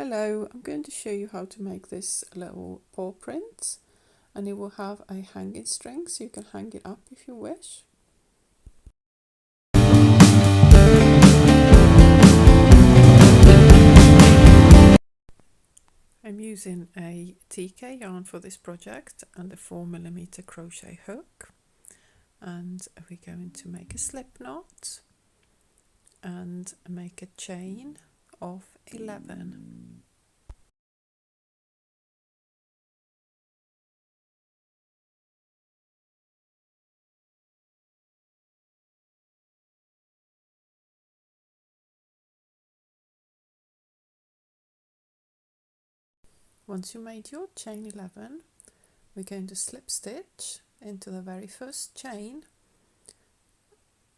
Hello, I'm going to show you how to make this little paw print, and it will have a hanging string so you can hang it up if you wish. I'm using a TK yarn for this project and a 4mm crochet hook, and we're going to make a slip knot and make a chain of 11. Once you made your chain 11, we're going to slip stitch into the very first chain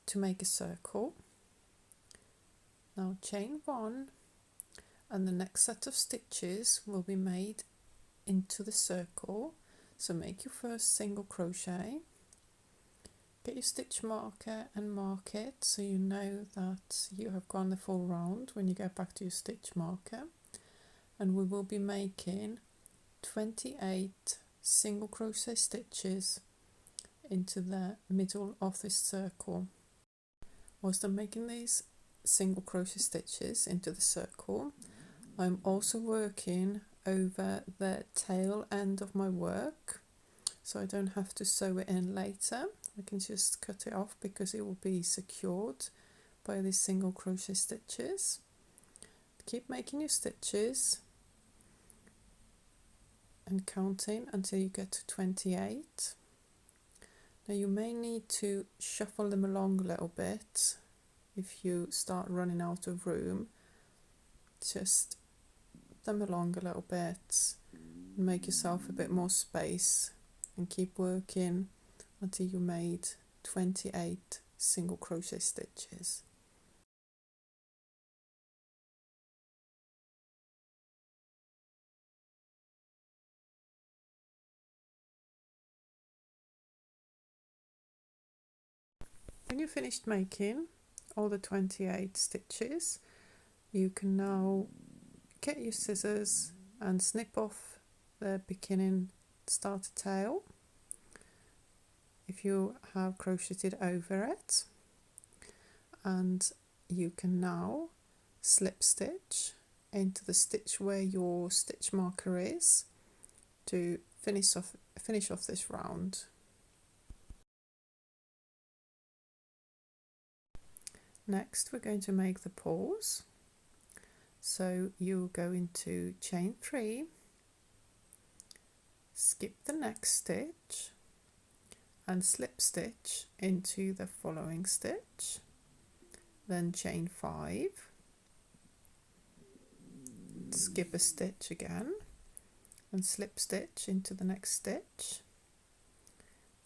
to make a circle. Now chain 1, and the next set of stitches will be made into the circle. So make your first single crochet, get your stitch marker and mark it so you know that you have gone the full round when you get back to your stitch marker. And we will be making 28 single crochet stitches into the middle of this circle. Whilst I'm making these single crochet stitches into the circle, I'm also working over the tail end of my work, so I don't have to sew it in later. I can just cut it off because it will be secured by these single crochet stitches. Keep making your stitches and counting until you get to 28. Now you may need to shuffle them along a little bit if you start running out of room. Just them along a little bit, make yourself a bit more space, and keep working until you made 28 single crochet stitches. When you've finished making all the 28 stitches, you can now get your scissors and snip off the beginning starter tail if you have crocheted over it, and you can now slip stitch into the stitch where your stitch marker is to finish off this round. Next we're going to make the paws. So you'll go into chain 3, skip the next stitch and slip stitch into the following stitch, then chain 5, skip a stitch again and slip stitch into the next stitch,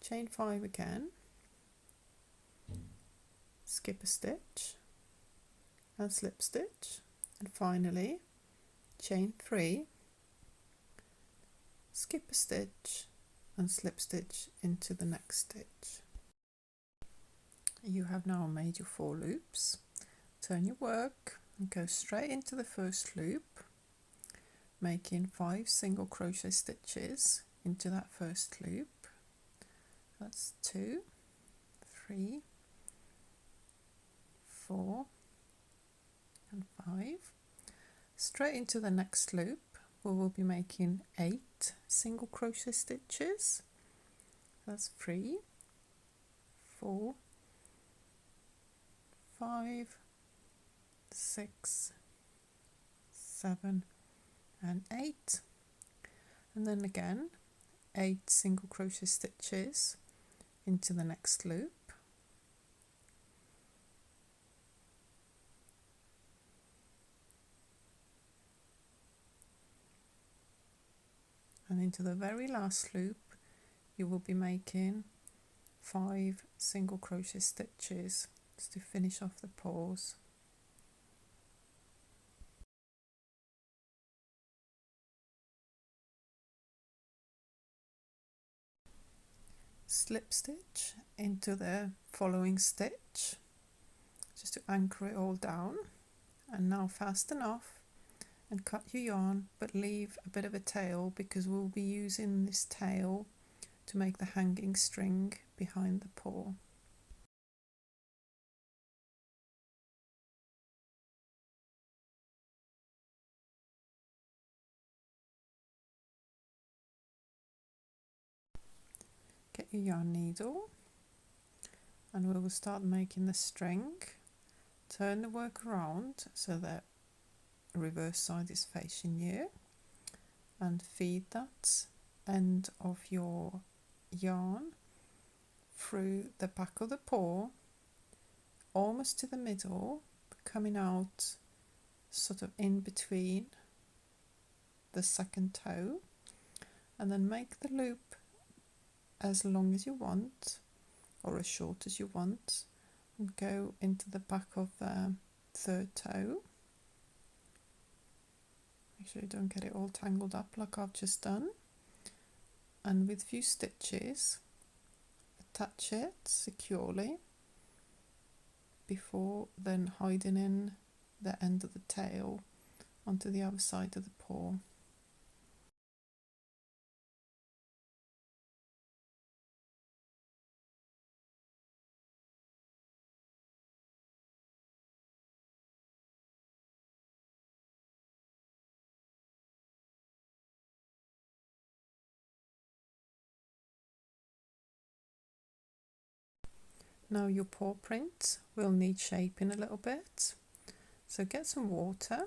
chain 5 again, skip a stitch and slip stitch, and finally chain 3, skip a stitch and slip stitch into the next stitch. You have now made your 4 loops. Turn your work and go straight into the first loop, making 5 single crochet stitches into that first loop. That's 2, 3, 4 and 5. Straight into the next loop we will be making 8 single crochet stitches. That's 3, 4, 5, 6, 7 and 8, and then again 8 single crochet stitches into the next loop. And into the very last loop you will be making 5 single crochet stitches to finish off the paws. Slip stitch into the following stitch just to anchor it all down, and now fasten off and cut your yarn, but leave a bit of a tail because we'll be using this tail to make the hanging string behind the paw. Get your yarn needle and we will start making the string. Turn the work around so that the reverse side is facing you, and feed that end of your yarn through the back of the paw almost to the middle, coming out sort of in between the second toe, and then make the loop as long as you want or as short as you want and go into the back of the third toe. Make sure you don't get it all tangled up like I've just done, and with a few stitches attach it securely before then hiding in the end of the tail onto the other side of the paw. Now your paw print will need shaping a little bit, so get some water,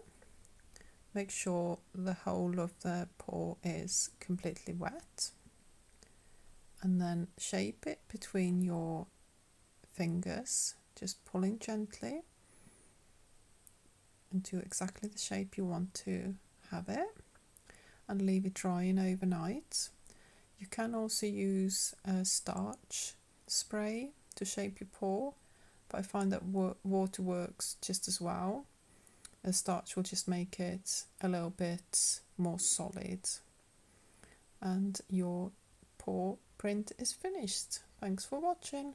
make sure the whole of the paw is completely wet, and then shape it between your fingers, just pulling gently into exactly the shape you want to have it, and leave it drying overnight. You can also use a starch spray to shape your paw, but I find that water works just as well. A starch will just make it a little bit more solid, and your paw print is finished. Thanks for watching.